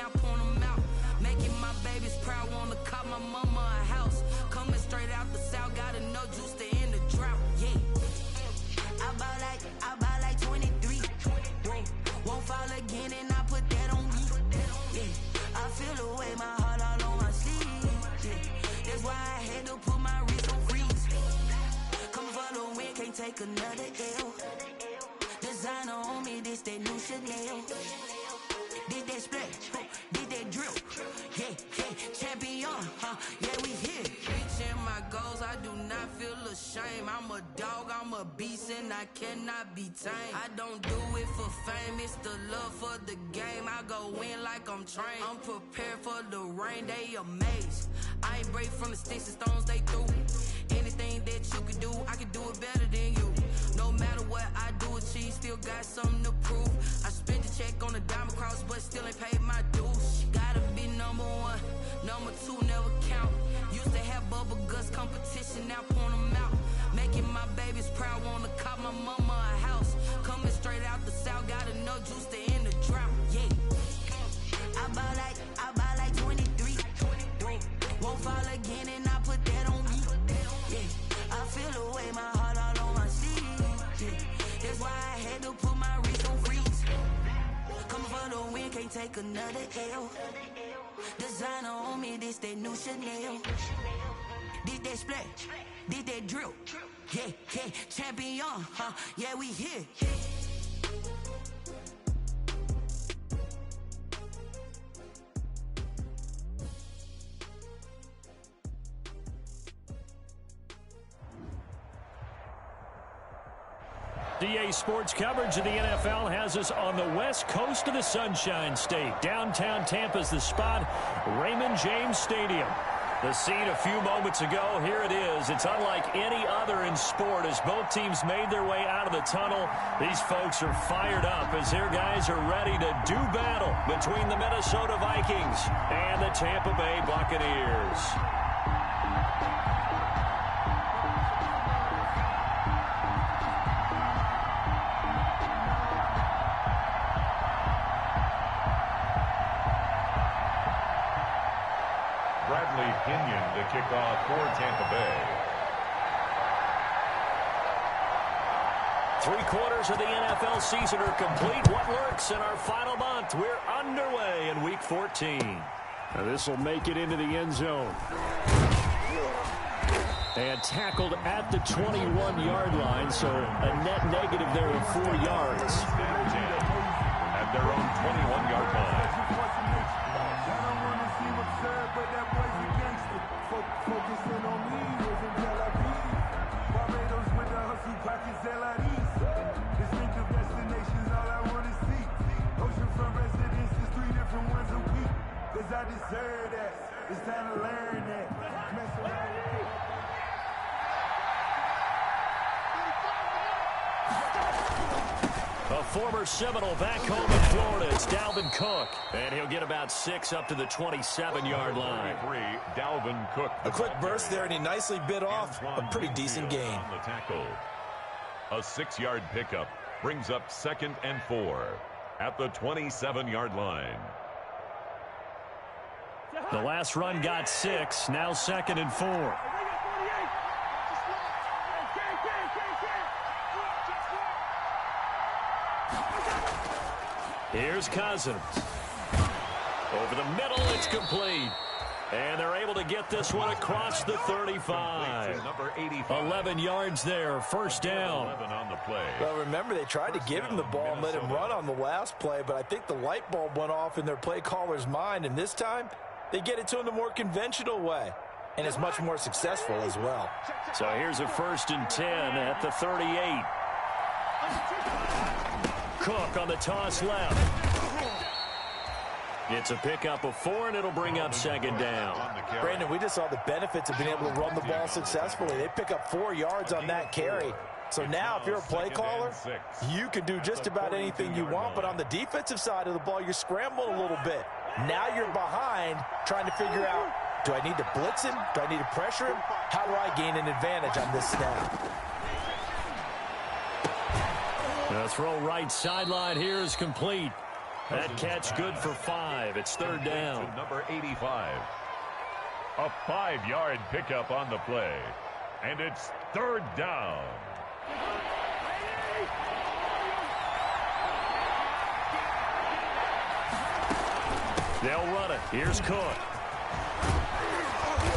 now point them out. Making my babies proud, wanna cop my mama a house. Coming straight out the south, got enough juice to end the drought. Yeah. I buy like 23. Won't fall again and I put that on me. Yeah. I feel the way, my heart all on my sleeve. Yeah. That's why I had to put my wrist on freeze. Coming for the win, can't take another L. Designer on me, this that new Chanel. Did that splash, did that drill. Yeah, champion, yeah, we here. Reaching my goals, I do not feel ashamed. I'm a dog, I'm a beast, and I cannot be tamed. I don't do it for fame, it's the love for the game. I go in like I'm trained. I'm prepared for the rain, they amazed. I ain't break from the sticks and stones they threw. Anything that you can do, I can do it better than you. No matter what I do, achieve, still got something to prove. I spent the check on the diamond cross, but still ain't paid my dues. Gotta be number one, number two never count. Used to have bubble guts competition, now point them out. Making my babies proud, wanna cop my mama a house. Coming straight out the south, got enough juice to end the drought. Yeah. I buy like 23. Won't fall again and I put that on me. Yeah. I feel the way, my heart all on my sleeve. Yeah. That's why I had to put my wrist on freeze. Coming for the win, can't take another L. Designer on me, this that new Chanel. Did that splash, did that drill. Yeah, champion, yeah, we here. DA Sports coverage of the NFL has us on the west coast of the Sunshine State. Downtown Tampa's the spot, Raymond James Stadium. The scene a few moments ago, here it is. It's unlike any other in sport as both teams made their way out of the tunnel. These folks are fired up as their guys are ready to do battle between the Minnesota Vikings and the Tampa Bay Buccaneers. To kick off for Tampa Bay. 3/4 of the NFL season are complete. What lurks in our final month? We're underway in Week 14. Now this will make it into the end zone. And tackled at the 21-yard line, so a net negative there of 4 yards. At their own 21-yard line. Focusing on me, was in Tel Aviv. Barbados with the hustle pockets, LIDs. Distinctive destinations, all I want to see. Oceanfront residences, 3 different ones a week. Cause I deserve that. It's time to learn that. Mess around with it. A former Seminole back home in Florida. It's Dalvin Cook. And he'll get about 6 up to the 27-yard line. Dalvin Cook. A quick burst there, and he nicely bit off a pretty decent gain. On the tackle. A 6-yard pickup brings up 2nd and 4 at the 27-yard line. The last run got 6. Now 2nd and 4. Here's Cousins. Over the middle, it's complete. And they're able to get this one across the 35. 11 yards there, first down. 11 on the play. Well, remember, they tried to give him the ball and let him run on the last play, but I think the light bulb went off in their play caller's mind, and this time they get it to him the more conventional way, and it's much more successful as well. So here's a 1st and 10 at the 38. Cook on the toss left. It's a pickup of 4, and it'll bring up 2nd down. Brandon, we just saw the benefits of being able to run the ball successfully. They pick up 4 yards on that carry. So now if you're a play caller, you can do just about anything you want, but on the defensive side of the ball, you're scrambling a little bit. Now you're behind trying to figure out, do I need to blitz him? Do I need to pressure him? How do I gain an advantage on this snap? The throw right sideline here is complete. That catch good for 5. It's third down. Number 85. A 5-yard pickup on the play. And it's third down. They'll run it. Here's Cook.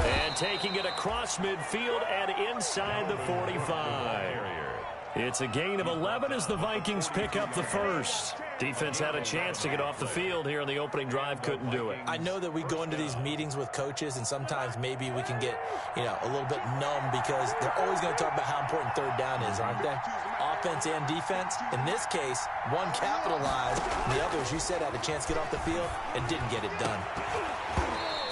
And taking it across midfield and inside the 45. It's a gain of 11 as the Vikings pick up the first. Defense had a chance to get off the field here in the opening drive, couldn't do it. I know that we go into these meetings with coaches, and sometimes maybe we can get, a little bit numb because they're always going to talk about how important third down is, aren't they? Offense and defense. In this case, one capitalized, and the other, as you said, had a chance to get off the field and didn't get it done.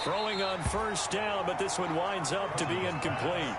Throwing on first down, but this one winds up to be incomplete.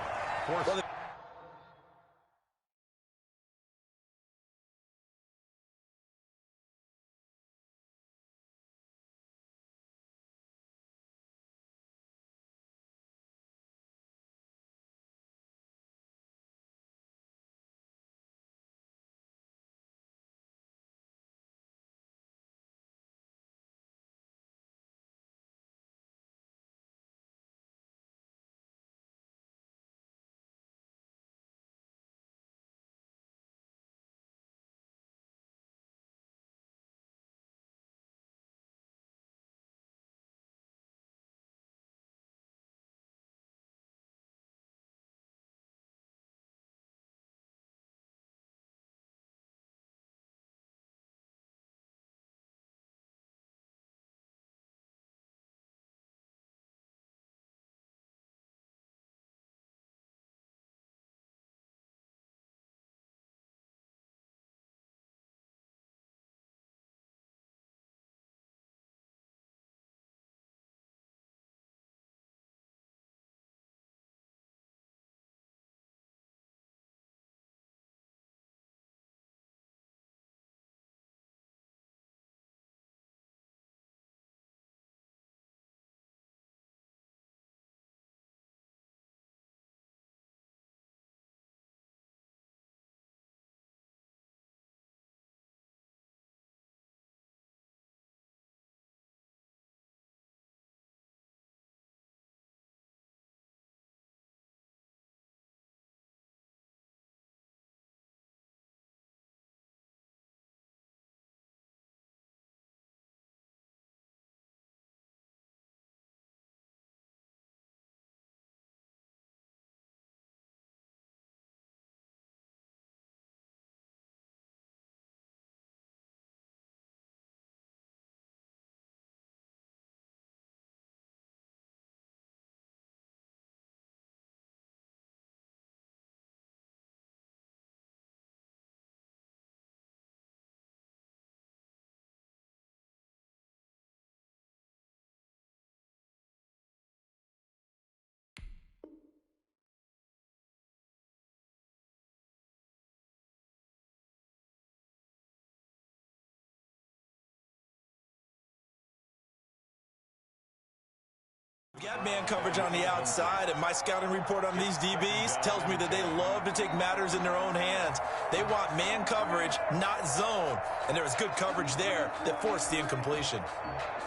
We got man coverage on the outside, and my scouting report on these DBs tells me that they love to take matters in their own hands. They want man coverage, not zone. And there was good coverage there that forced the incompletion.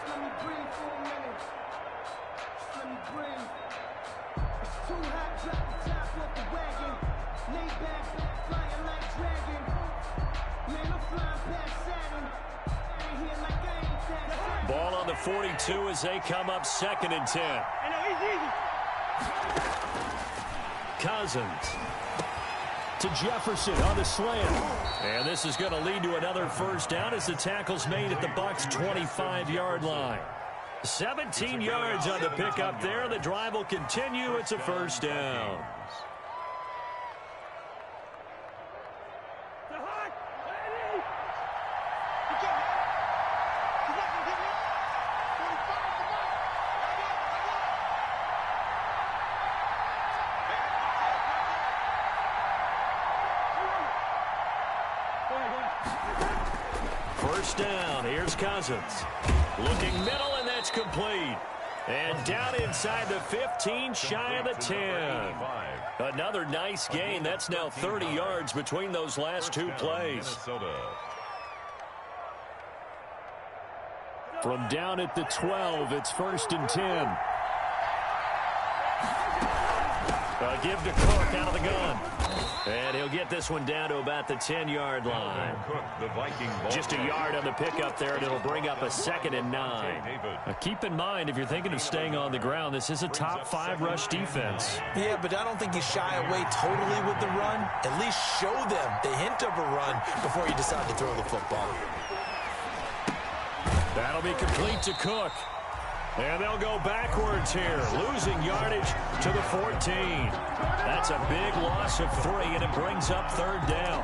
Let me breathe for a minute. Let me breathe. It's too hot, drop the top off the wagon. Lay back, flying like dragon. Man, I'm flying past Saturn. Ain't here like I ain't that. Ball on the 42 as they come up 2nd and 10. Cousins to Jefferson on the slant. And this is going to lead to another first down as the tackle's made at the Bucs' 25-yard line. 17 yards on the pickup there. The drive will continue. It's a first down. First down, here's Cousins. Looking middle, and that's complete. And down inside the 15, shy of the 10. Another nice gain. That's now 30 yards between those last two plays. From down at the 12, it's 1st and 10. Give to Cook out of the gun. And he'll get this one down to about the 10-yard line. Just a yard on the pickup there, and it'll bring up a 2nd and 9. Keep in mind, if you're thinking of staying on the ground, this is a top 5 rush defense. Yeah, but I don't think you shy away totally with the run. At least show them the hint of a run before you decide to throw the football. That'll be complete to Cook. And they'll go backwards here, losing yardage to the 14. That's a big loss of 3, and it brings up 3rd down.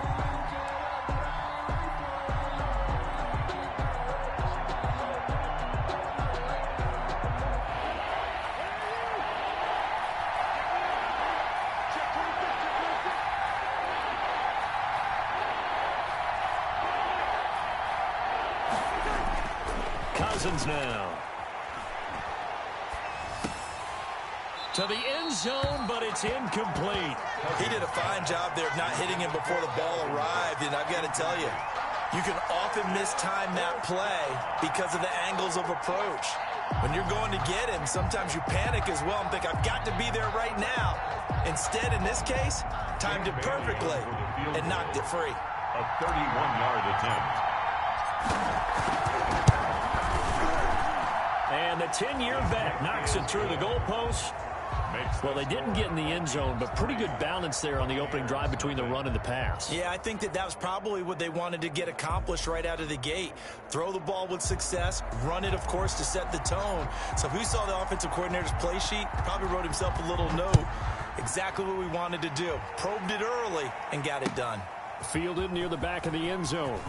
Cousins now. To the end zone, but it's incomplete. He did a fine job there of not hitting him before the ball arrived, and I've got to tell you, you can often mistime that play because of the angles of approach. When you're going to get him, sometimes you panic as well and think, I've got to be there right now. Instead, in this case, timed it perfectly and knocked it free. A 31-yard attempt. And the 10-year vet knocks it through the goalpost. Well, they didn't get in the end zone, but pretty good balance there on the opening drive between the run and the pass. Yeah, I think that was probably what they wanted to get accomplished right out of the gate. Throw the ball with success, run it, of course, to set the tone. So who saw the offensive coordinator's play sheet? Probably wrote himself a little note. Exactly what we wanted to do. Probed it early and got it done. Fielded near the back of the end zone.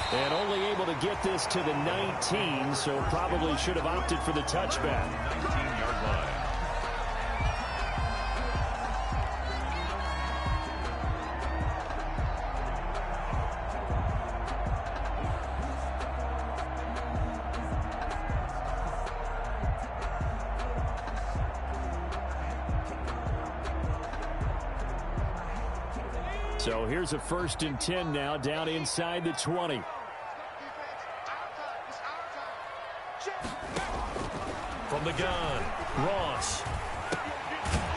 And only able to get this to the 19, so probably should have opted for the touchback. 19-yard line. So here's a 1st and 10 now, down inside the 20. From the gun, Ross.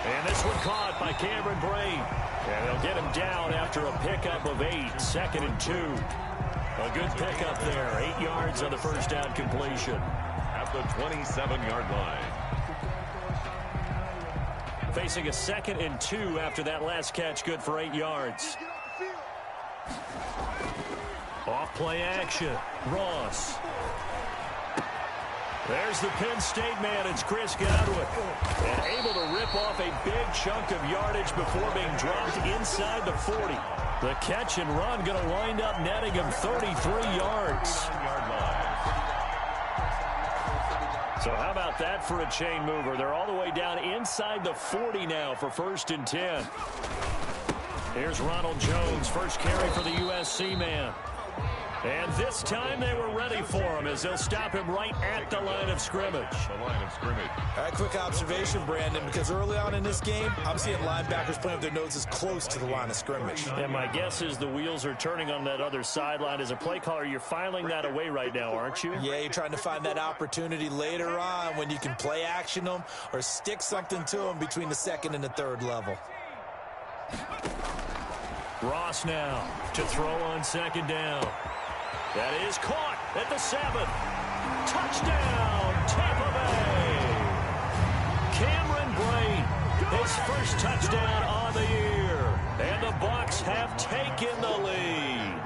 And this one caught by Cameron Brain. And they'll get him down after a pickup of 8, 2nd and 2. A good pickup there, 8 yards on the first down completion. At the 27-yard line. Facing a 2nd and 2 after that last catch, good for 8 yards. Off play action, Ross. There's the Penn State man, it's Chris Godwin. And able to rip off a big chunk of yardage before being dropped inside the 40. The catch and run going to wind up netting him 33 yards. So how about that for a chain mover? They're all the way down inside the 40 now for 1st and 10. Here's Ronald Jones, first carry for the USC man. And this time they were ready for him as they'll stop him right at the line of scrimmage. The line of scrimmage. All right, quick observation, Brandon, because early on in this game, I'm seeing linebackers playing with their noses close to the line of scrimmage. And my guess is the wheels are turning on that other sideline. As a play caller, you're filing that away right now, aren't you? Yeah, you're trying to find that opportunity later on when you can play action them or stick something to them between the 2nd and the 3rd level. Ross now to throw on 2nd down. That is caught at the 7. Touchdown, Tampa Bay. Cameron Brain, his first touchdown on the year. And the Bucs have taken the lead.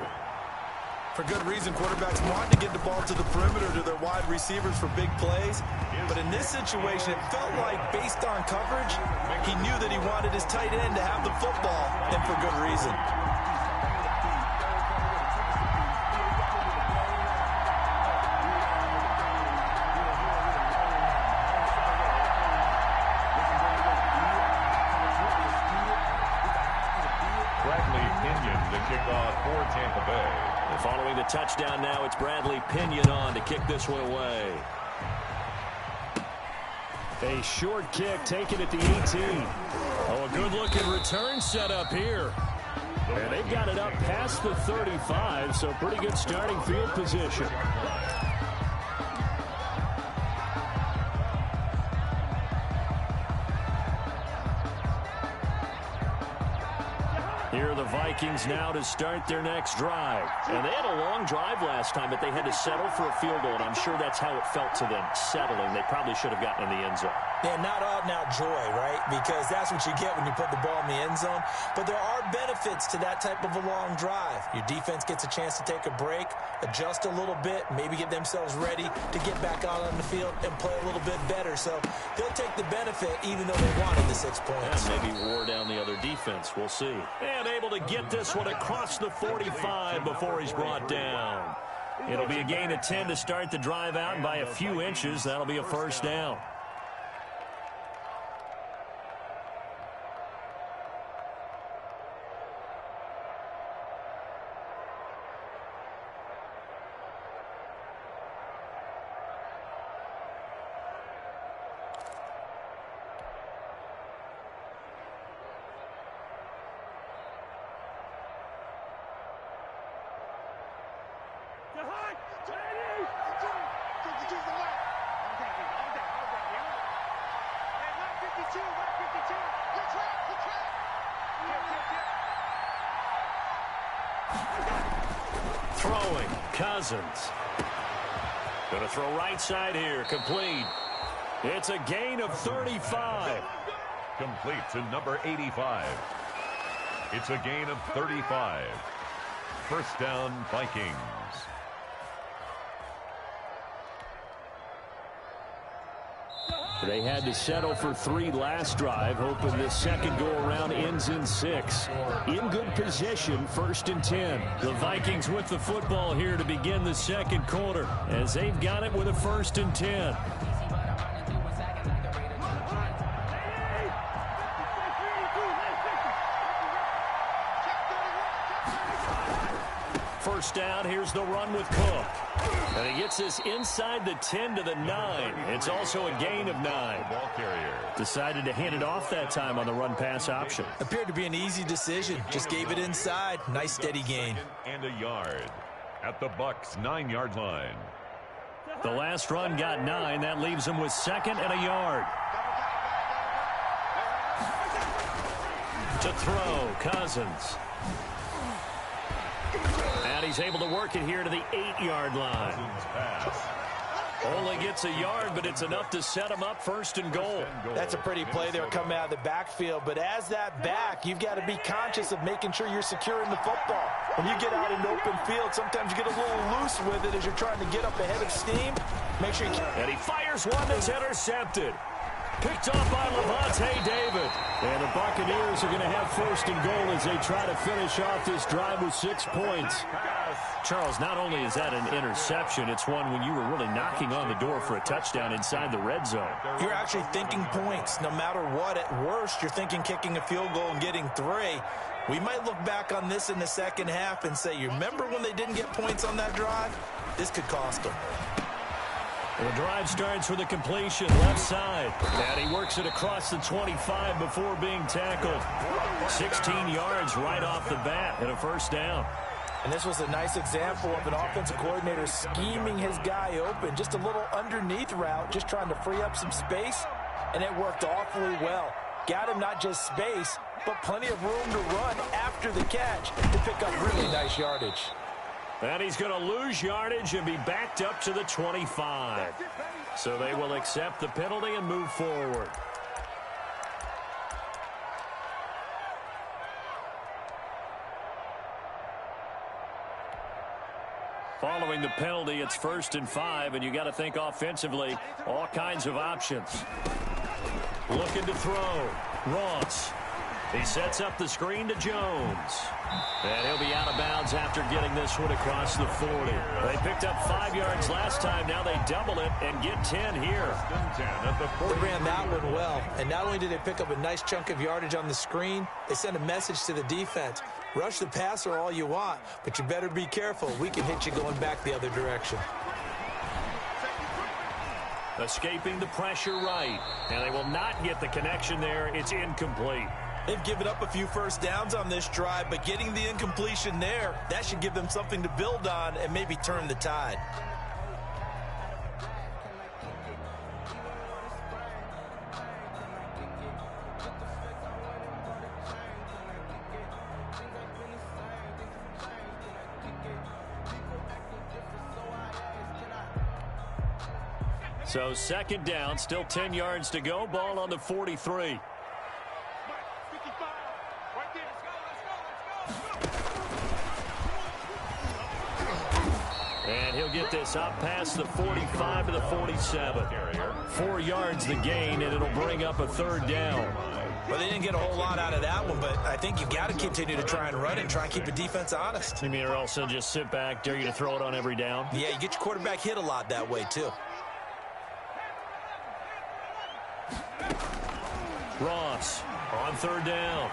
For good reason, quarterbacks want to get the ball to the perimeter to their wide receivers for big plays. But in this situation, it felt like, based on coverage, he knew that he wanted his tight end to have the football, and for good reason. For Tampa Bay. And following the touchdown now, it's Bradley Pinion on to kick this one away. A short kick taken at the 18. Oh, a good-looking return set up here. And they've got it up past the 35, so pretty good starting field position. Here are the Vikings now to start their next drive. And they had a long drive last time, but they had to settle for a field goal, and I'm sure that's how it felt to them, settling. They probably should have gotten in the end zone. Yeah, not out-and-out joy, right? Because that's what you get when you put the ball in the end zone. But there are benefits to that type of a long drive. Your defense gets a chance to take a break, adjust a little bit, maybe get themselves ready to get back out on the field and play a little bit better. So they'll take the benefit even though they wanted the 6 points. And maybe wore down the other defense. We'll see. And able to get this one across the 45 before he's brought down. It'll be a gain of 10 to start the drive out, and by a few inches, that'll be a first down. Throwing, Cousins. Going to throw right side here, complete. It's a gain of 35. Complete to number 85. It's a gain of 35. First down, Vikings. They had to settle for 3 last drive, hoping this second go-around ends in 6. In good position, 1st and 10. The Vikings with the football here to begin the second quarter, as they've got it with a 1st and 10. First down, here's the run with Cook. And he gets this inside the 10 to the 9. It's also a gain of 9. Ball carrier Decided to hand it off that time on the run-pass option. Appeared to be an easy decision. Just gave it inside. Nice steady gain. and a yard at the Bucs' 9-yard line. The last run got 9. That leaves him with 2nd and a yard. To throw, Cousins. And he's able to work it here to the 8-yard line. Only gets a yard, but it's enough to set him up 1st and goal. That's a pretty play there coming out of the backfield. But as that back, you've got to be conscious of making sure you're securing the football. When you get out in open field, sometimes you get a little loose with it as you're trying to get up ahead of steam. Make sure you keep... And he fires one that's intercepted. Picked off by Levante David. And the Buccaneers are going to have 1st and goal as they try to finish off this drive with 6 points. Charles, not only is that an interception, it's one when you were really knocking on the door for a touchdown inside the red zone. You're actually thinking points. No matter what, at worst, you're thinking kicking a field goal and getting 3. We might look back on this in the second half and say, you remember when they didn't get points on that drive? This could cost them. The drive starts with a completion left side. And he works it across the 25 before being tackled. 16 yards right off the bat and a 1st down. And this was a nice example of an offensive coordinator scheming his guy open. Just a little underneath route, just trying to free up some space. And it worked awfully well. Got him not just space, but plenty of room to run after the catch to pick up really nice yardage. And he's going to lose yardage and be backed up to the 25. So they will accept the penalty and move forward. Following the penalty, it's 1st and 5, and you got to think offensively, all kinds of options. Looking to throw. Ross. He sets up the screen to Jones. And he'll be out of bounds after getting this one across the 40. They picked up 5 yards last time. Now they double it and get 10 here. They ran that one well. And not only did they pick up a nice chunk of yardage on the screen, they sent a message to the defense. Rush the passer all you want, but you better be careful. We can hit you going back the other direction. Escaping the pressure right. And they will not get the connection there. It's incomplete. They've given up a few first downs on this drive, but getting the incompletion there, that should give them something to build on and maybe turn the tide. So second down, still 10 yards to go. Ball on the 43. And he'll get this up past the 45 to the 47. 4 yards the gain, and it'll bring up a third down. Well, they didn't get a whole lot out of that one, but I think you've got to continue to try and run and try and keep the defense honest. You mean or also just sit back, dare you to throw it on every down? Yeah, you get your quarterback hit a lot that way, too. Ross on third down.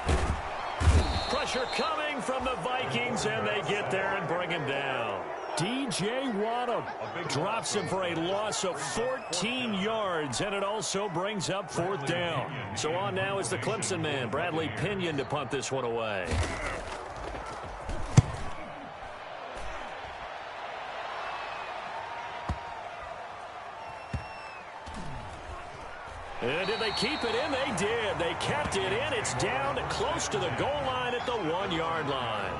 Pressure coming from the Vikings, and they get there and bring him down. DJ Wadham drops him for a loss of 14 yards, and it also brings up fourth down. So on now is the Clemson man, Bradley Pinion, to punt this one away. And did they keep it in? They did. They kept it in. It's down close to the goal line at the 1 yard line.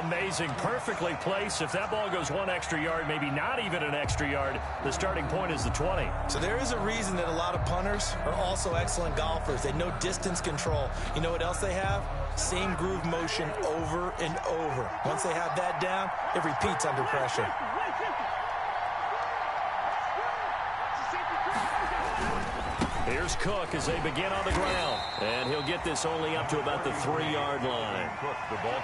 Amazing. Perfectly placed. If that ball goes 1 extra yard, maybe not even an extra yard, the starting point is the 20. So there is a reason that a lot of punters are also excellent golfers. They know distance control. You know what else they have? Same groove motion over and over. Once they have that down, it repeats under pressure. Here's Cook as they begin on the ground. And he'll get this only up to about the 3 yard line.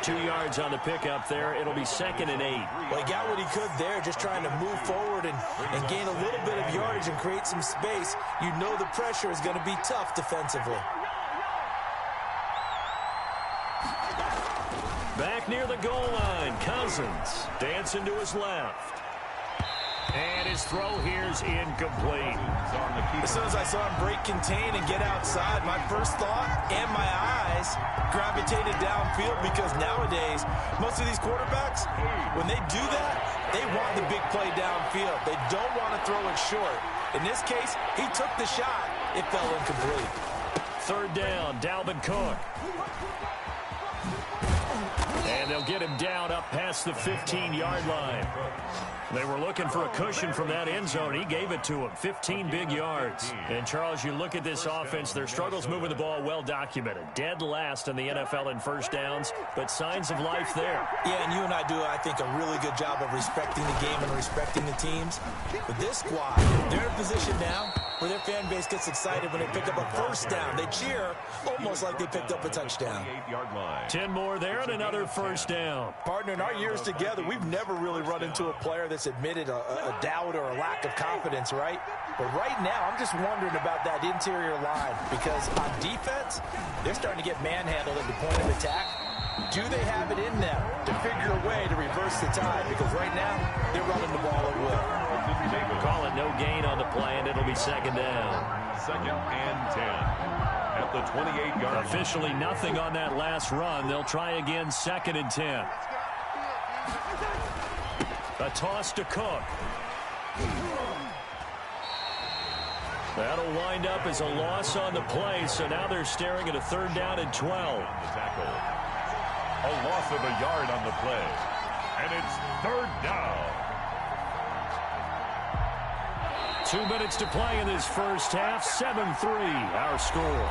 2 yards on the pickup there. It'll be 2nd and 8. Well, he got what he could there, just trying to move forward and gain a little bit of yardage and create some space. You know the pressure is going to be tough defensively. Back near the goal line, Cousins dancing to his left. And his throw here's incomplete. As soon as I saw him break contain and get outside, my first thought and my eyes gravitated downfield, because nowadays, most of these quarterbacks, when they do that, they want the big play downfield. They don't want to throw it short. In this case, he took the shot. It fell incomplete. Third down, Dalvin Cook. And they'll get him down up past the 15 yard line. They were looking for a cushion from that end zone. He gave it to him. 15 big yards. And, Charles, you look at this offense, their struggles moving the ball well documented. Dead last in the NFL in first downs, but signs of life there. Yeah, and you and I do, I think, a really good job of respecting the game and respecting the teams. But this squad, they're in a position now where their fan base gets excited when they pick up a first down. They cheer almost like they picked up a touchdown. 10 more there and another first down. Partner, in our years together, we've never really run into a player that's admitted a doubt or a lack of confidence, right? But right now, I'm just wondering about that interior line, because on defense, they're starting to get manhandled at the point of attack. Do they have it in them to figure a way to reverse the tide? Because right now, they're running the ball at will. Call it no gain on the play, and it'll be 2nd down. 2nd and 10 at the 28 yard line. Officially nothing on that last run. They'll try again, 2nd and 10. A toss to Cook. That'll wind up as a loss on the play, so now they're staring at a 3rd down and 12. A loss of a yard on the play. And it's 3rd down. 2 minutes to play in this first half. 7-3, our score.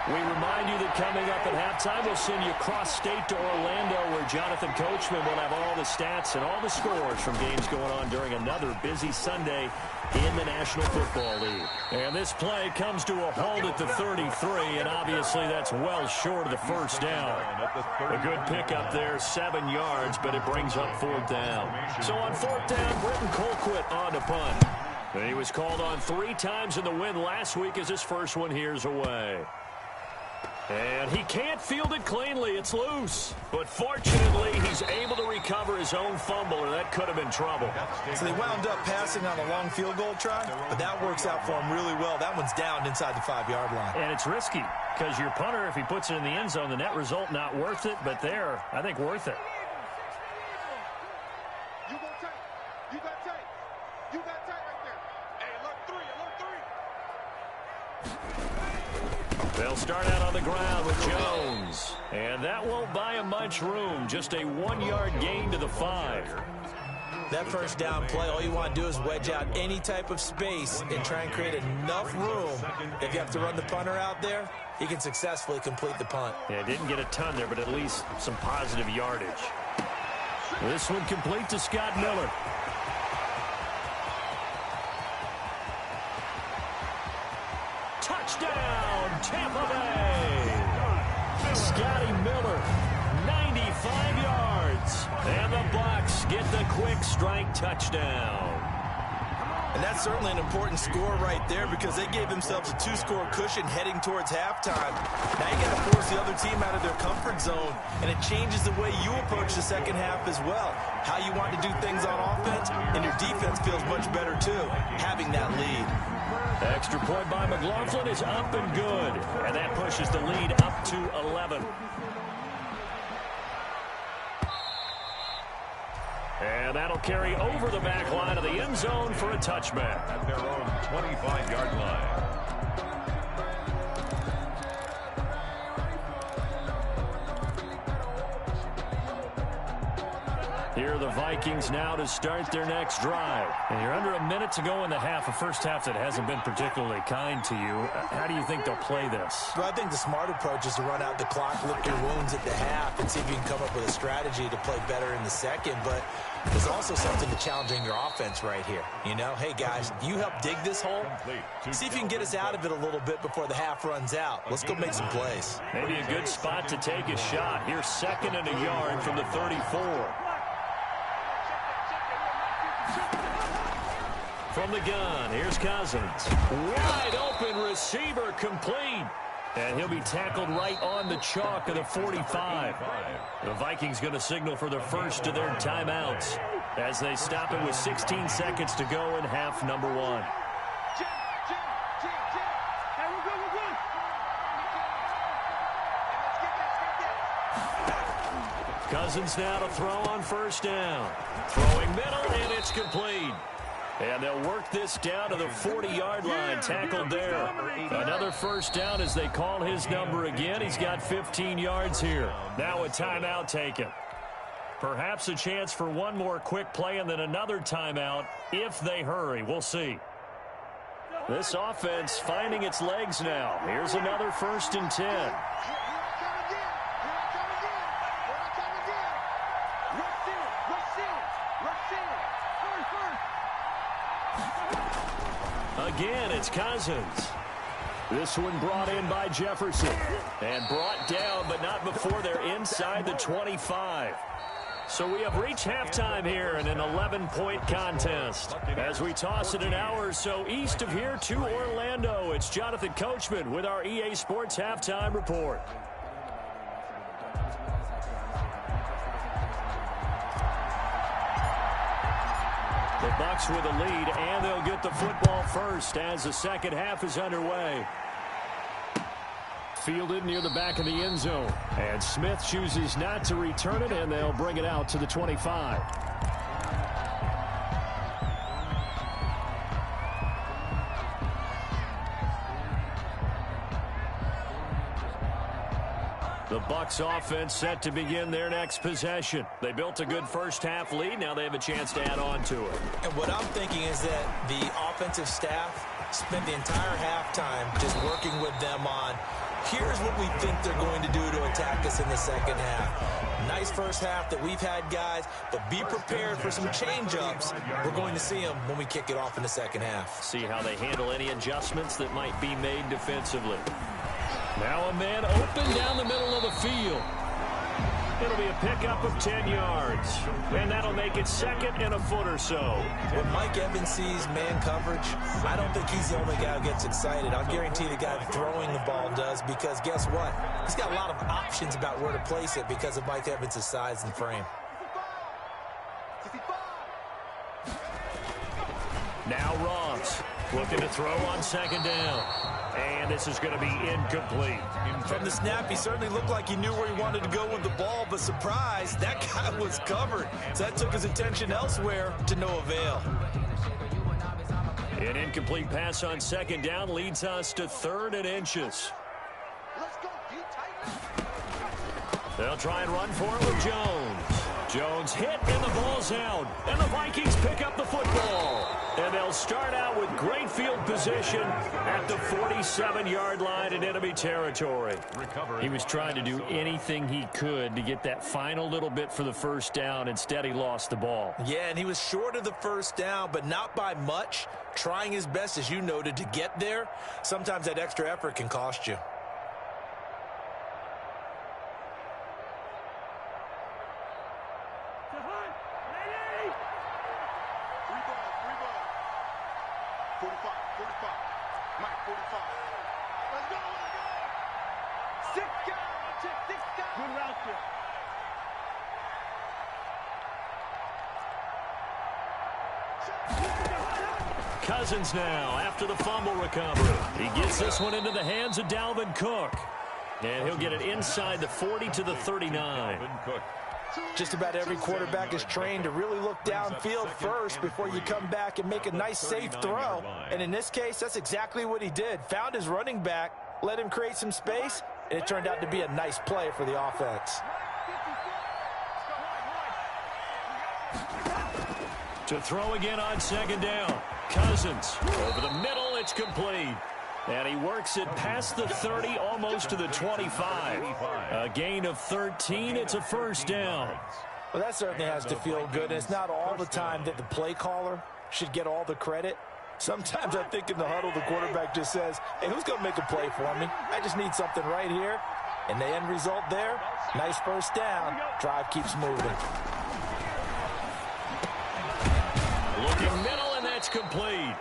We remind you that coming up at halftime, we'll send you cross-state to Orlando, where Jonathan Coachman will have all the stats and all the scores from games going on during another busy Sunday in the National Football League. And this play comes to a halt at the 33, and obviously that's well short of the first down. A good pickup there, 7 yards, but it brings up 4th down. So on 4th down, Britton Colquitt on to punt. And he was called on 3 times in the win last week as his first one here's away. And he can't field it cleanly. It's loose. But fortunately, he's able to recover. recover his own fumble, or that could have been trouble. So they wound up passing on a long field goal try, but that works out for him really well. That one's down inside the 5-yard line. And it's risky because your punter, if he puts it in the end zone, the net result not worth it, but there, I think worth it. You got tight. You got tight. You got tight right there. Hey, alert 3. They'll start out on the ground with Jones. And that won't buy him much room. Just a 1-yard gain to the 5. That first down play, all you want to do is wedge out any type of space and try and create enough room. If you have to run the punter out there, he can successfully complete the punt. Yeah, didn't get a ton there, but at least some positive yardage. This one complete to Scott Miller. Touchdown, Tampa Bay! Scotty Miller, 95 yards. And the Bucs get the quick strike touchdown. And that's certainly an important score right there because they gave themselves a 2-score cushion heading towards halftime. Now you got to force the other team out of their comfort zone, and it changes the way you approach the second half as well. How you want to do things on offense, and your defense feels much better too, having that lead. The extra point by McLaughlin is up and good, and that pushes the lead up to 11. And that'll carry over the back line of the end zone for a touchback. At their own 25-yard line. Here are the Vikings now to start their next drive. And you're under a minute to go in the half, a first half that hasn't been particularly kind to you. How do you think they'll play this? Well, I think the smart approach is to run out the clock, lick your wounds at the half, and see if you can come up with a strategy to play better in the second. But there's also something to challenging your offense right here. You know, hey, guys, you help dig this hole. See if you can get us out of it a little bit before the half runs out. Let's go make some plays. Maybe a good spot to take a shot. Here's 2nd and a yard from the 34. From the gun, here's Cousins. Wide open receiver complete. And he'll be tackled right on the chalk of the 45. The Vikings going to signal for the first of their timeouts as they stop it with 16 seconds to go in half number 1. Cousins now to throw on first down. Throwing middle, and it's complete. And they'll work this down to the 40-yard line, tackled there. Another first down as they call his number again. He's got 15 yards here. Now a timeout taken. Perhaps a chance for one more quick play and then another timeout if they hurry. We'll see. This offense finding its legs now. Here's another 1st and 10. Again, it's Cousins. This one brought in by Jefferson. And brought down, but not before they're inside the 25. So we have reached halftime here in an 11-point contest. As we toss it an hour or so east of here to Orlando, it's Jonathan Coachman with our EA Sports Halftime Report. The Bucs with a lead, and they'll get the football first as the second half is underway. Fielded near the back of the end zone. And Smith chooses not to return it, and they'll bring it out to the 25. The Bucs offense set to begin their next possession. They built a good first-half lead. Now they have a chance to add on to it. And what I'm thinking is that the offensive staff spent the entire halftime just working with them on, here's what we think they're going to do to attack us in the second half. Nice first half that we've had, guys, but be prepared for some change-ups. We're going to see them when we kick it off in the second half. See how they handle any adjustments that might be made defensively. Now a man open down the middle of the field. It'll be a pickup of 10 yards. And that'll make it 2nd and a foot or so. When Mike Evans sees man coverage, I don't think he's the only guy who gets excited. I'll guarantee the guy throwing the ball does, because guess what? He's got a lot of options about where to place it because of Mike Evans' size and frame. Now Ross looking to throw on second down. And this is going to be incomplete. From the snap, he certainly looked like he knew where he wanted to go with the ball, but surprise, that guy was covered. So that took his attention elsewhere to no avail. An incomplete pass on second down leads us to 3rd and inches. They'll try and run for it with Jones. Jones hit and the ball's out. And the Vikings pick up the football. And they'll start out with great field position at the 47-yard line in enemy territory. He was trying to do anything he could to get that final little bit for the first down. Instead, he lost the ball. Yeah, and he was short of the first down, but not by much. Trying his best, as you noted, to get there. Sometimes that extra effort can cost you. Cousins now after the fumble recovery. He gets this one into the hands of Dalvin Cook. And he'll get it inside the 40 to the 39. Just about every quarterback is trained to really look downfield first before you come back and make a nice, safe throw. And in this case, that's exactly what he did. Found his running back, let him create some space, and it turned out to be a nice play for the offense. To throw again on second down. Cousins over the middle. It's complete. And he works it past the 30, almost to the 25. A gain of 13. It's a first down. Well, that certainly has to feel good. And it's not all the time that the play caller should get all the credit. Sometimes I think in the huddle, the quarterback just says, hey, who's going to make a play for me? I just need something right here. And the end result there, nice first down. Drive keeps moving. Looking middle, and that's complete.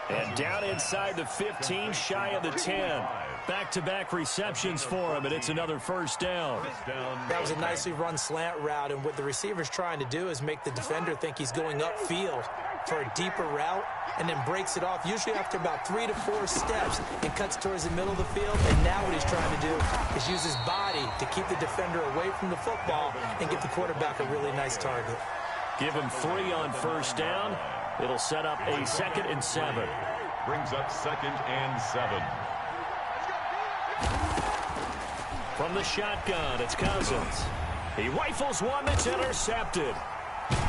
And down inside the 15, shy of the 10. Back-to-back receptions for him, and it's another first down. That was a nicely run slant route, and what the receiver's trying to do is make the defender think he's going upfield for a deeper route, and then breaks it off, usually after about 3 to 4 steps, and cuts towards the middle of the field. And now what he's trying to do is use his body to keep the defender away from the football and get the quarterback a really nice target. Give him 3 on first down. It'll set up a 2nd and 7. Brings up 2nd and 7. From the shotgun, it's Cousins. He rifles one that's intercepted.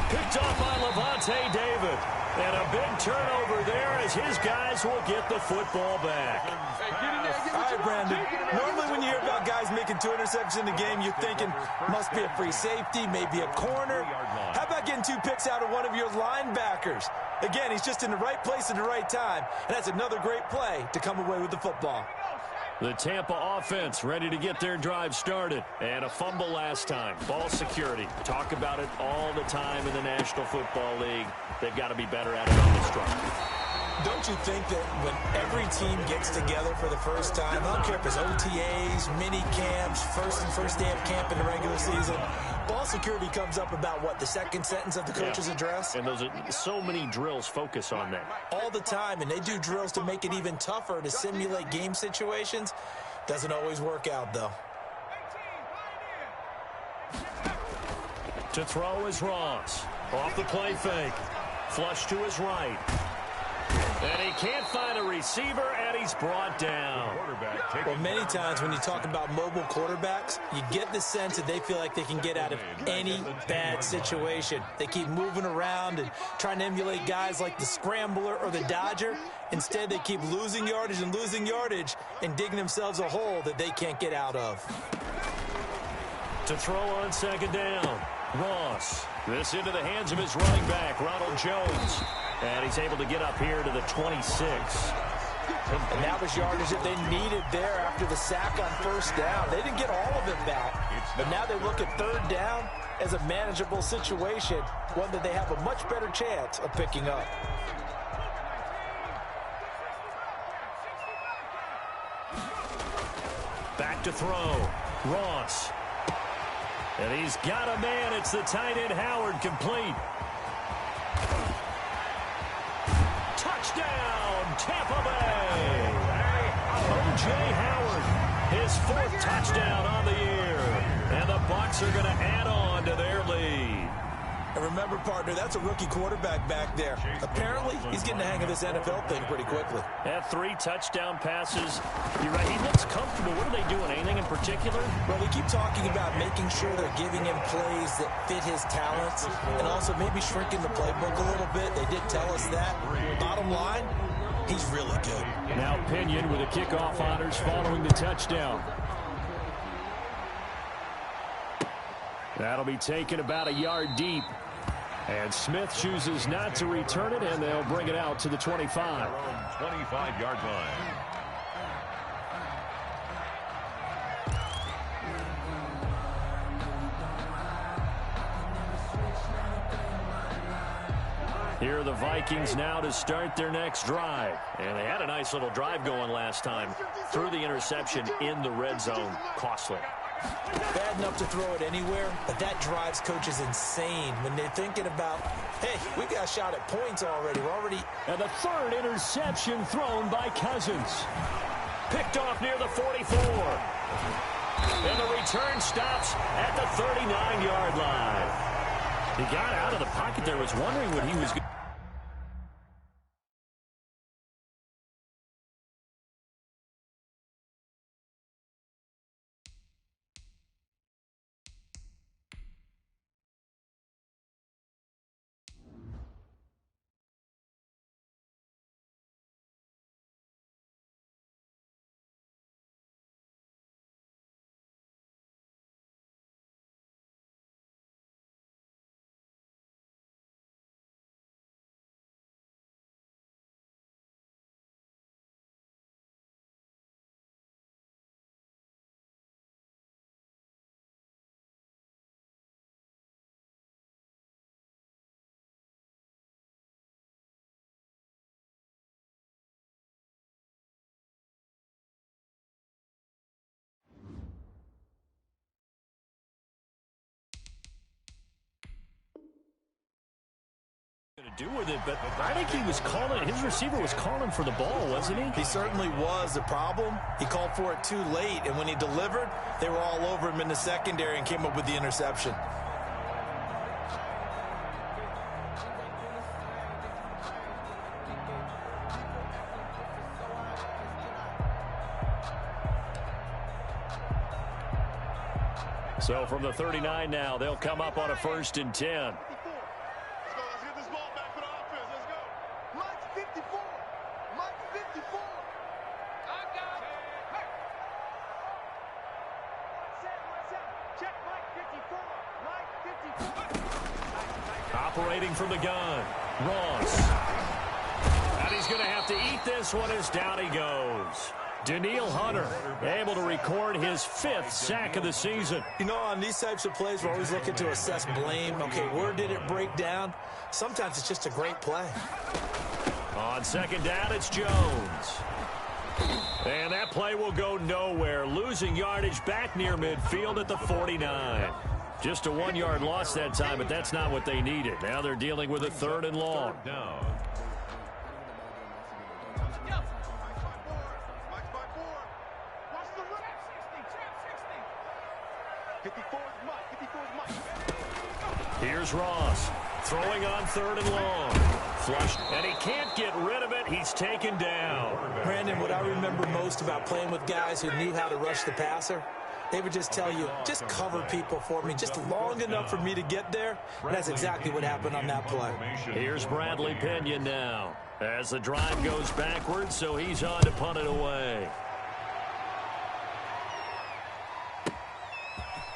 Picked off by Levante David. And a big turnover there as his guys will get the football back. All right, Brandon. Normally when you hear about guys making 2 interceptions in the game, you're thinking must be a free safety, maybe a corner. How about getting 2 picks out of one of your linebackers? Again, he's just in the right place at the right time, and that's another great play to come away with the football. The Tampa offense ready to get their drive started. And a fumble last time. Ball security. Talk about it all the time in the National Football League. They've got to be better at it on this drive. Don't you think that when every team gets together for the first time, I don't care if it's OTAs, mini camps, first day of camp in the regular season, ball security comes up about what, the second sentence of the coach's address? And those are so many drills focus on that. All the time, and they do drills to make it even tougher to simulate game situations. Doesn't always work out, though. To throw is Ross. Off the play fake. Flush to his right. And he can't find a receiver, and he's brought down. Well, many times when you talk about mobile quarterbacks, you get the sense that they feel like they can get out of any bad situation. They keep moving around and trying to emulate guys like the Scrambler or the Dodger. Instead, they keep losing yardage and digging themselves a hole that they can't get out of. To throw on second down, Ross. This into the hands of his running back, Ronald Jones. And he's able to get up here to the 26. And that was yardage that they needed there after the sack on first down. They didn't get all of it back, but now they look at third down as a manageable situation, one that they have a much better chance of picking up. Back to throw, Ross. And he's got a man. It's the tight end, Howard, complete. Touchdown, Tampa Bay. O.J. Howard, his 4th touchdown on the year. And the Bucs are going to add on to their lead. And remember, partner, that's a rookie quarterback back there. Apparently, he's getting the hang of this NFL thing pretty quickly. Had 3 touchdown passes. You're right, he looks comfortable. What are they doing? Anything in particular? Well, we keep talking about making sure they're giving him plays that fit his talents and also maybe shrinking the playbook a little bit. They did tell us that. Bottom line, he's really good. Now Pinion with the kickoff honors following the touchdown. That'll be taken about a yard deep. And Smith chooses not to return it, and they'll bring it out to the 25. 25-yard line. Here are the Vikings now to start their next drive. And they had a nice little drive going last time. Threw the interception in the red zone. Costly. Bad enough to throw it anywhere, but that drives coaches insane when they're thinking about, hey, we got a shot at points already. We're already... And the 3rd interception thrown by Cousins. Picked off near the 44. And the return stops at the 39-yard line. He got out of the pocket there, was wondering what he was going to... do with it, but I think he was calling, his receiver was calling for the ball, wasn't he? He certainly was. The problem, he called for it too late, and when he delivered, they were all over him in the secondary and came up with the interception. So from the 39 now, they'll come up on a 1st and 10. Operating from the gun, Ross. And he's going to have to eat this one as down he goes. Daniil Hunter able to record his 5th sack of the season. You know, on these types of plays, we're always looking to assess blame. Okay, where did it break down? Sometimes it's just a great play. On 2nd down, it's Jones. And that play will go nowhere. Losing yardage back near midfield at the 49. Just a 1-yard loss that time, but that's not what they needed. Now they're dealing with a 3rd and long. Here's Ross throwing on 3rd and long. Flush, and he can't get rid of it. He's taken down. Brandon, what I remember most about playing with guys who knew how to rush the passer, they would just tell you, just cover people for me, just long enough for me to get there. And that's exactly what happened on that play. Here's Bradley Pinion now as the drive goes backwards, so he's on to punt it away.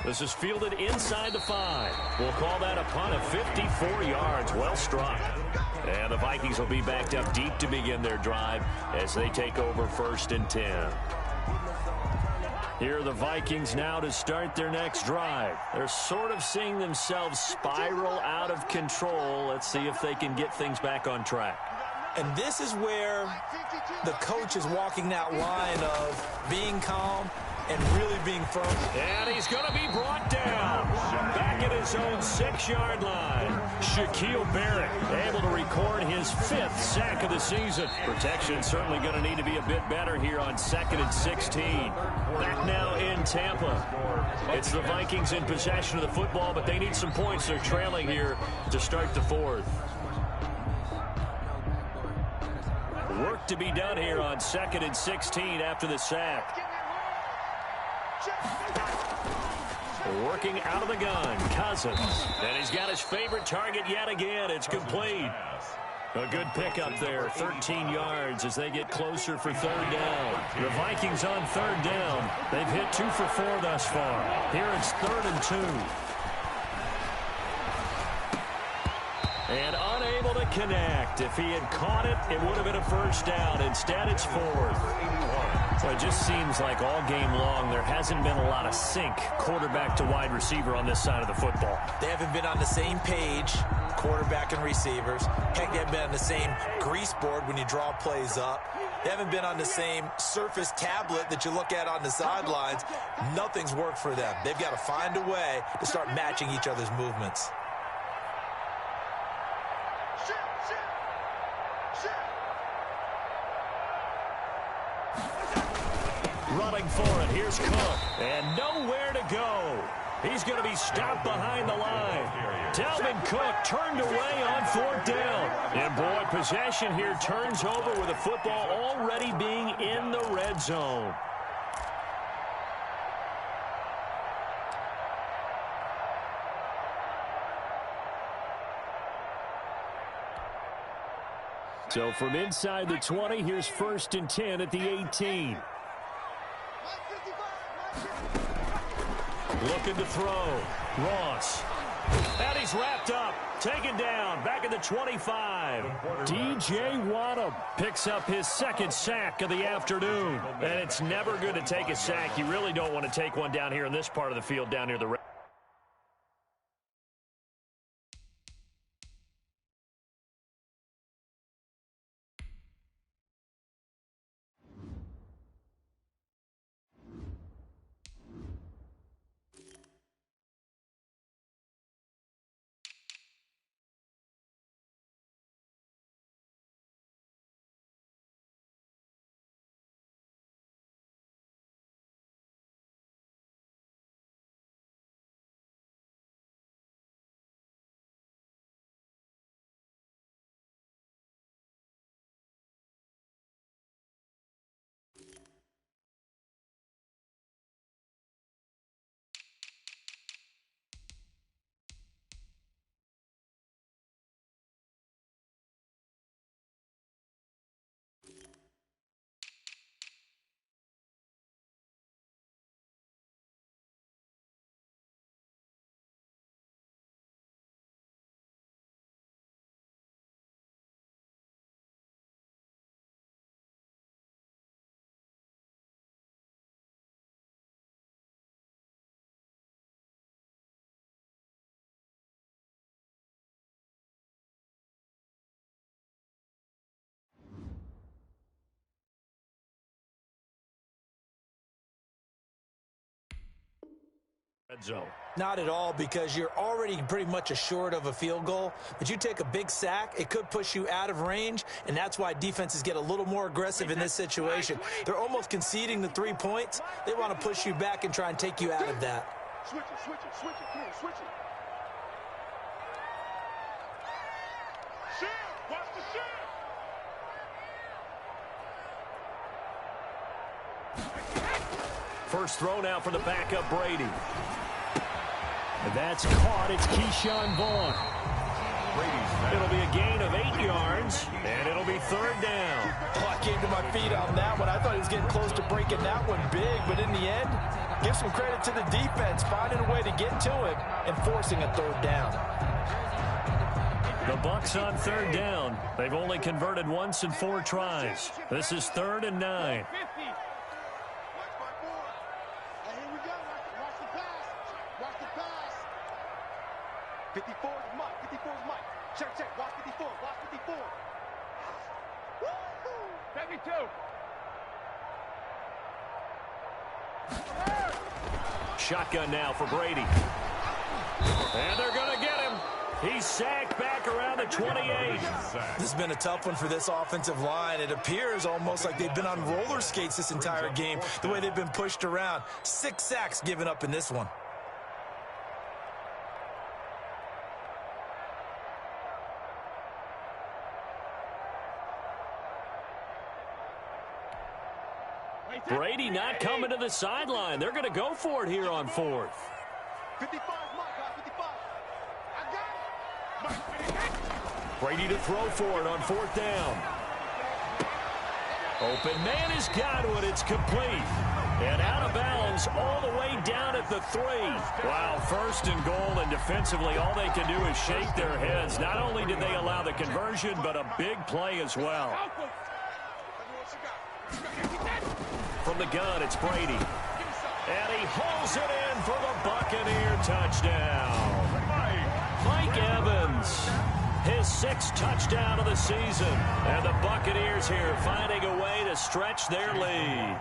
This is fielded inside the 5. We'll call that a punt of 54 yards. Well struck. And the Vikings will be backed up deep to begin their drive as they take over 1st and 10. Here are the Vikings now to start their next drive. They're sort of seeing themselves spiral out of control. Let's see if they can get things back on track. And this is where the coach is walking that line of being calm and really being firm. And he's going to be brought down. Back at his own 6-yard line. Shaquille Barrett able to record his 5th sack of the season. Protection certainly going to need to be a bit better here on 2nd and 16. Back now in Tampa. It's the Vikings in possession of the football, but they need some points. They're trailing here to start the 4th. Work to be done here on 2nd and 16 after the sack. Working out of the gun, Cousins. And he's got his favorite target yet again. It's complete. A good pickup there, 13 yards as they get closer for 3rd down. The Vikings on 3rd down. They've hit 2 for 4 thus far. Here it's 3rd and 2. And unable to connect. If he had caught it, it would have been a 1st down. Instead, it's 4th. So it just seems like all game long there hasn't been a lot of sync quarterback to wide receiver on this side of the football. They haven't been on the same page, quarterback and receivers. Heck, they haven't been on the same grease board when you draw plays up. They haven't been on the same surface tablet that you look at on the sidelines. Nothing's worked for them. They've got to find a way to start matching each other's movements. Running for it. Here's Cook. And nowhere to go. He's going to be stopped behind the line. Dalvin Cook turned away on 4th down. And boy, possession here turns over with the football already being in the red zone. So from inside the 20, here's 1st and 10 at the 18. Looking to throw. Ross. And he's wrapped up. Taken down. Back at the 25. DJ Waddam picks up his 2nd sack of the afternoon. And it's never good to take a sack. You really don't want to take one down here in this part of the field down near the red. Red zone. Not at all, because you're already pretty much assured of a field goal. But you take a big sack, it could push you out of range, and that's why defenses get a little more aggressive in this situation. They're almost conceding the 3 points. They want to push you back and try and take you out of that. Switch it, switch it, switch it, come on, switch it. Shield, watch the shield. First throw now for the backup Brady. And that's caught. It's Keyshawn Vaughn. It'll be a gain of 8 yards, and it'll be 3rd down. Oh, I came to my feet on that one. I thought he was getting close to breaking that one big, but in the end, give some credit to the defense, finding a way to get to him and forcing a 3rd down. The Bucs on 3rd down. They've only converted once in 4 tries. This is 3rd and 9. 54 is Mike. 54 is Mike. Check, check. Watch 54. Watch 54. Woo! 52. Shotgun now for Brady. And they're going to get him. He's sacked back around the 28. This has been a tough one for this offensive line. It appears almost like they've been on roller skates this entire game, the way they've been pushed around. 6 sacks given up in this one. Brady not coming to the sideline. They're going to go for it here on 4th. 55 my guy, 55. I got it. Brady to throw for it on 4th down. Open man has got it. It's complete. And out of bounds all the way down at the 3. Wow, 1st and goal, and defensively all they can do is shake their heads. Not only did they allow the conversion, but a big play as well. From the gun, it's Brady. And he hauls it in for the Buccaneer touchdown. Mike Evans, his 6th touchdown of the season. And the Buccaneers here finding a way to stretch their lead.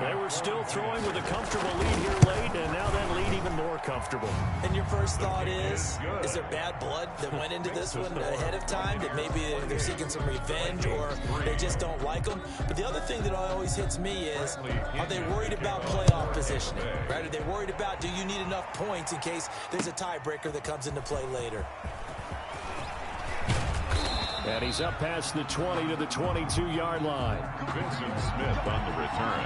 They were still throwing with a comfortable lead here late, and now that lead even more comfortable. And your first thought is there bad blood that went into this one ahead of time, that maybe they're seeking some revenge or they just don't like them? But the other thing that always hits me is, are they worried about playoff positioning? Right? Are they worried about, do you need enough points in case there's a tiebreaker that comes into play later? And he's up past the 20 to the 22-yard line. Vincent Smith on the return.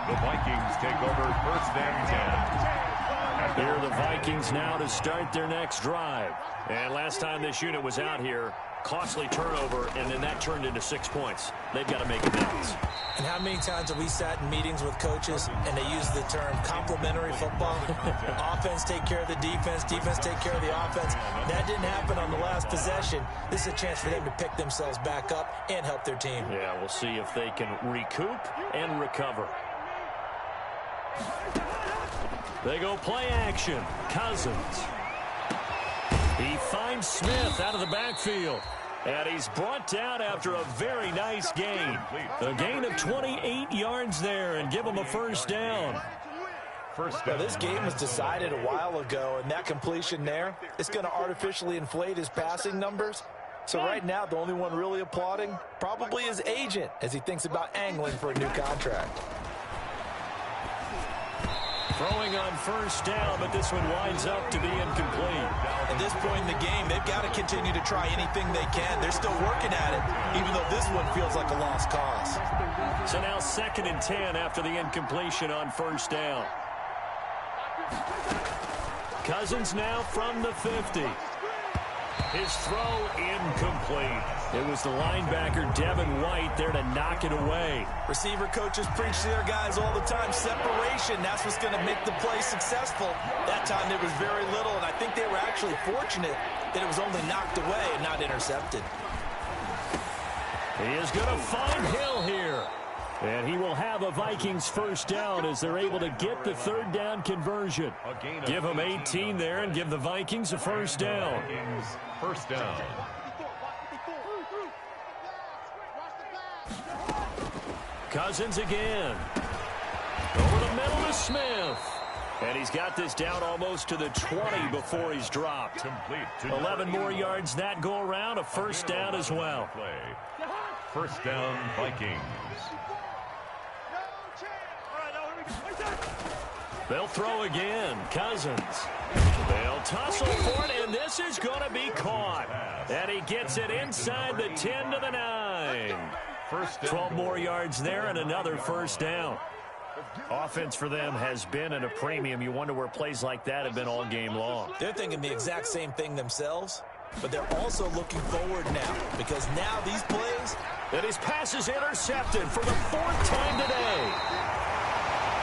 The Vikings take over 1st and 10. Here are the Vikings now to start their next drive. And last time this unit was out here, costly turnover, and then that turned into 6 points. They've got to make amends. And how many times have we sat in meetings with coaches and they use the term complementary football? Offense take care of the defense, defense take care of the offense. That didn't happen on the last possession. This is a chance for them to pick themselves back up and help their team. Yeah, we'll see if they can recoup and recover. They go play action. Cousins. He finds Smith out of the backfield. And he's brought down after a very nice gain. A gain of 28 yards there, and give him a 1st down. Now, this game was decided a while ago, and that completion there, it's going to artificially inflate his passing numbers. So right now, the only one really applauding probably his agent as he thinks about angling for a new contract. Throwing on 1st down, but this one winds up to be incomplete. At this point in the game, they've got to continue to try anything they can. They're still working at it, even though this one feels like a lost cause. So now 2nd and 10 after the incompletion on 1st down. Cousins now from the 50. His throw incomplete. It was the linebacker, Devin White, there to knock it away. Receiver coaches preach to their guys all the time. Separation, that's what's going to make the play successful. That time there was very little, and I think they were actually fortunate that it was only knocked away and not intercepted. He is going to find Hill here. And he will have a Vikings 1st down as they're able to get the 3rd down conversion. Give them 18 there and give the Vikings a 1st down. 1st down. Cousins again. Over the middle to Smith. And he's got this down almost to the 20 before he's dropped. 11 more yards that go around, a 1st down as well. 1st down, Vikings. They'll throw again. Cousins. They'll tussle for it, and this is going to be caught. And he gets it inside the 10 to the 9. 12 more yards there and another 1st down. Offense for them has been at a premium. You wonder where plays like that have been all game long. They're thinking the exact same thing themselves, but they're also looking forward now, because now these plays... And his pass is intercepted for the 4th time today.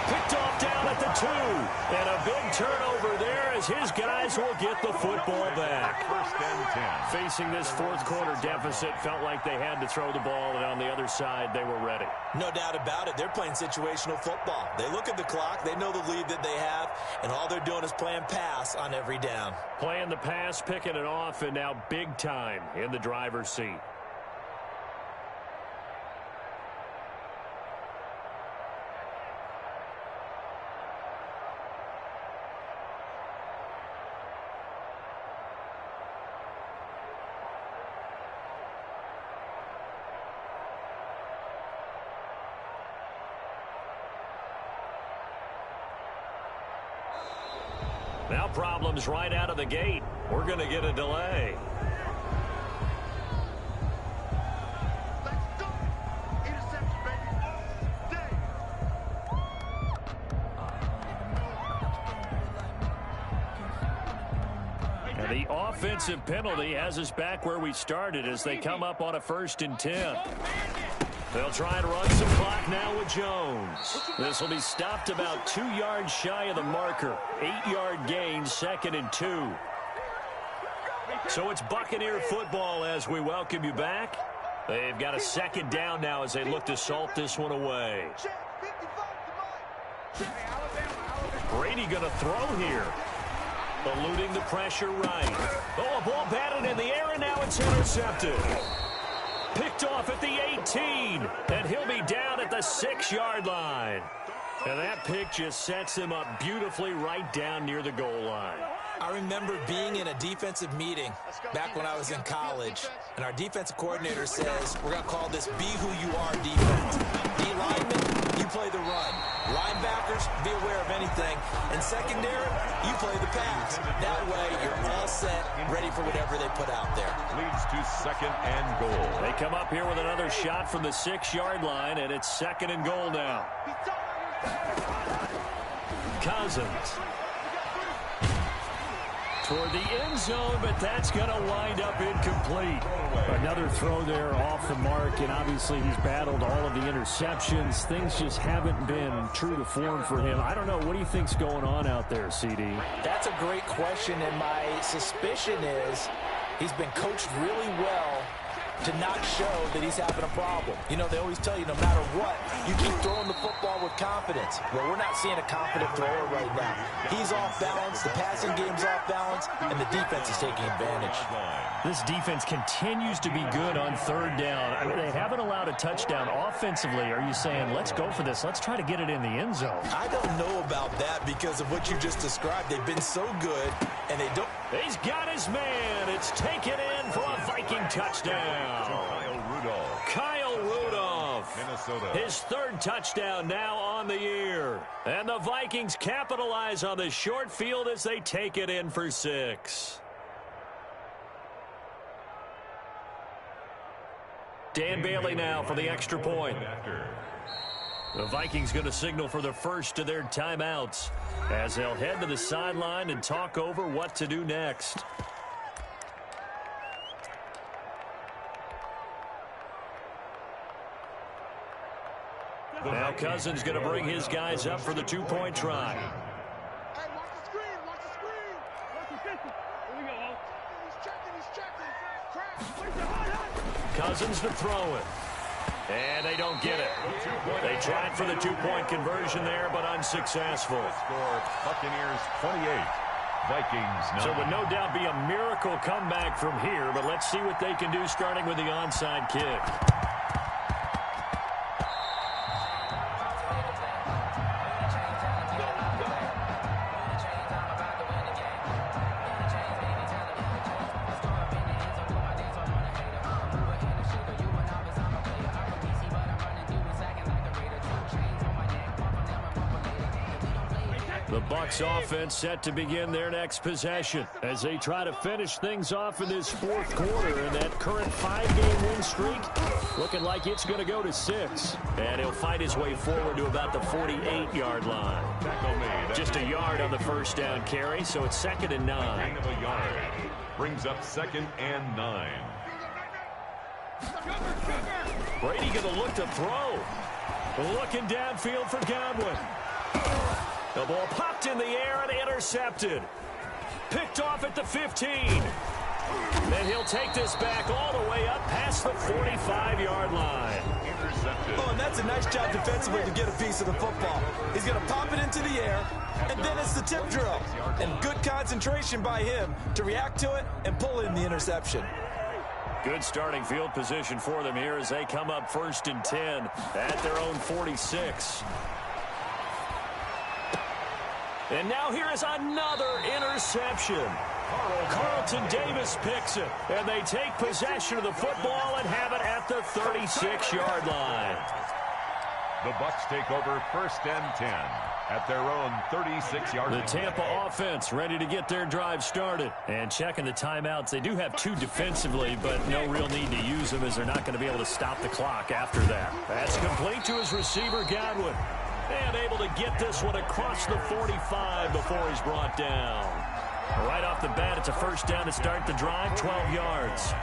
Picked off down at the 2. And a big turnover there as his guys will get the football back. 1st and 10. Facing this 4th quarter deficit, felt like they had to throw the ball, and on the other side, they were ready. No doubt about it. They're playing situational football. They look at the clock. They know the lead that they have, and all they're doing is playing pass on every down. Playing the pass, picking it off, and now big time in the driver's seat. Now problems right out of the gate. We're going to get a delay. Let's go. Interception, baby. All day. And the offensive penalty has us back where we started as they come up on a 1st and 10. They'll try and run some clock now with Jones. This will be stopped about 2 yards shy of the marker. 8-yard gain, 2nd and 2. So it's Buccaneer football as we welcome you back. They've got a 2nd down now as they look to salt this one away. Brady going to throw here. Eluding the pressure right. Oh, a ball batted in the air, and now it's intercepted. Picked off at the 18, and he'll be down at the 6-yard line. And that pick just sets him up beautifully right down near the goal line. I remember being in a defensive meeting back when I was in college, and our defensive coordinator says, we're going to call this Be Who You Are defense. D-linemen, you play the run. Linebackers, be aware of anything. And secondary, you play the pass. That way, you're all set, ready for whatever they put out there. Leads to 2nd and goal. They come up here with another shot from the 6-yard line, and it's 2nd and goal now. Cousins. Toward the end zone, but that's going to wind up incomplete. Another throw there off the mark, and obviously he's battled all of the interceptions. Things just haven't been true to form for him. I don't know. What do you think's going on out there, CD? That's a great question, and my suspicion is he's been coached really well to not show that he's having a problem. You know, they always tell you no matter what, you keep throwing the football with confidence. Well, we're not seeing a confident thrower right now. He's off balance, the passing game's off balance, and the defense is taking advantage. This defense continues to be good on 3rd down. I mean, they haven't allowed a touchdown offensively. Are you saying, let's go for this, let's try to get it in the end zone? I don't know about that because of what you just described. They've been so good, and they don't... He's got his man. It's taken in for a Viking touchdown. Kyle Rudolph. Minnesota. His 3rd touchdown now on the year. And the Vikings capitalize on the short field as they take it in for 6. Dan Bailey now for the extra point. The Vikings going to signal for the first of their timeouts as they'll head to the sideline and talk over what to do next. Now Cousins going to bring his guys up for the 2-point try. Hey, watch the screen, watch the screen. Here we go. He's checking. Cousins to throw it. And they don't get it. They tried for the 2-point conversion there, but unsuccessful. Score Buccaneers 28, Vikings 9. So it would no doubt be a miracle comeback from here, but let's see what they can do starting with the onside kick. The Bucs offense set to begin their next possession as they try to finish things off in this 4th quarter. And that current 5-game win streak looking like it's going to go to 6. And he'll fight his way forward to about the 48-yard line. Just a yard on the 1st down carry, so it's 2nd and 9. Gain of a yard. Brings up 2nd and 9. Brady going to look to throw. Looking downfield for Godwin. The ball popped in the air and intercepted. Picked off at the 15. Then he'll take this back all the way up past the 45-yard line. Intercepted. Oh, and that's a nice job defensively to get a piece of the football. He's going to pop it into the air, and then it's the tip drill. And good concentration by him to react to it and pull in the interception. Good starting field position for them here as they come up 1st and 10 at their own 46. And now here is another interception. Carlton Davis picks it, and they take possession of the football and have it at the 36-yard line. The Bucs take over 1st and 10. at their own 36-yard line. The Tampa offense ready to get their drive started. And checking the timeouts, they do have 2 defensively, but no real need to use them as they're not going to be able to stop the clock after that. That's complete to his receiver, Godwin. And able to get this one across the 45 before he's brought down. Right off the bat, it's a first down to start the drive, 12 yards.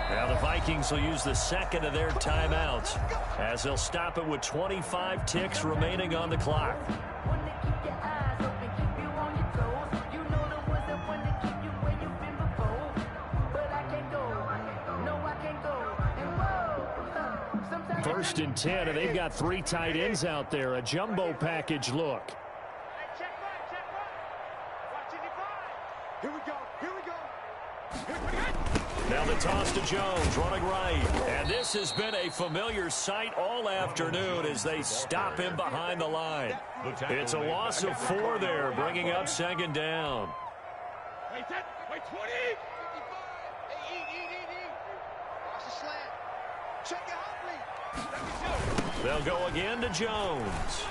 Now the Vikings will use the second of their timeouts as they'll stop it with 25 ticks remaining on the clock. First and 10, and they've got 3 tight ends out there. A jumbo package look. Here we go. Now the toss to Jones, running right. And this has been a familiar sight all afternoon as they stop him behind the line. It's a loss of 4 there, bringing up second down. Wait 20. Watch the slant. Check it out, please. They'll go again to Jones.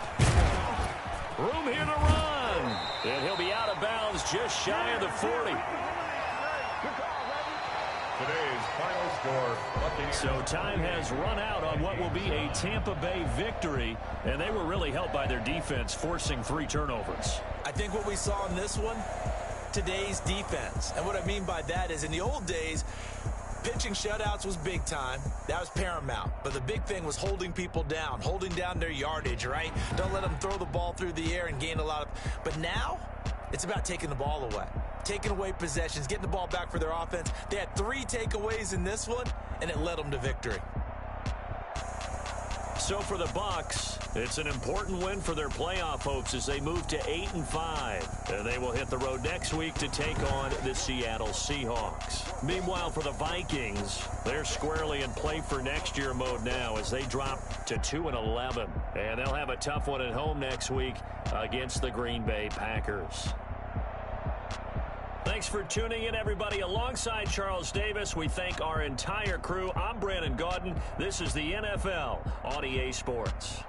Room here to run. And he'll be out of bounds just shy of the 40. Today's final score. So time has run out on what will be a Tampa Bay victory, and they were really helped by their defense, forcing 3 turnovers. I think what we saw in this one, today's defense. And what I mean by that is in the old days, pitching shutouts was big time. That was paramount. But the big thing was holding people down, holding down their yardage, right? Don't let them throw the ball through the air and gain a lot of... But now, it's about taking the ball away. Taking away possessions, getting the ball back for their offense. They had 3 takeaways in this one, and it led them to victory. So for the Bucs, it's an important win for their playoff hopes as they move to 8-5. And they will hit the road next week to take on the Seattle Seahawks. Meanwhile, for the Vikings, they're squarely in play for next year mode now as they drop to 2-11. And they'll have a tough one at home next week against the Green Bay Packers. Thanks for tuning in, everybody. Alongside Charles Davis, we thank our entire crew. I'm Brandon Gaudin. This is the NFL on EA Sports.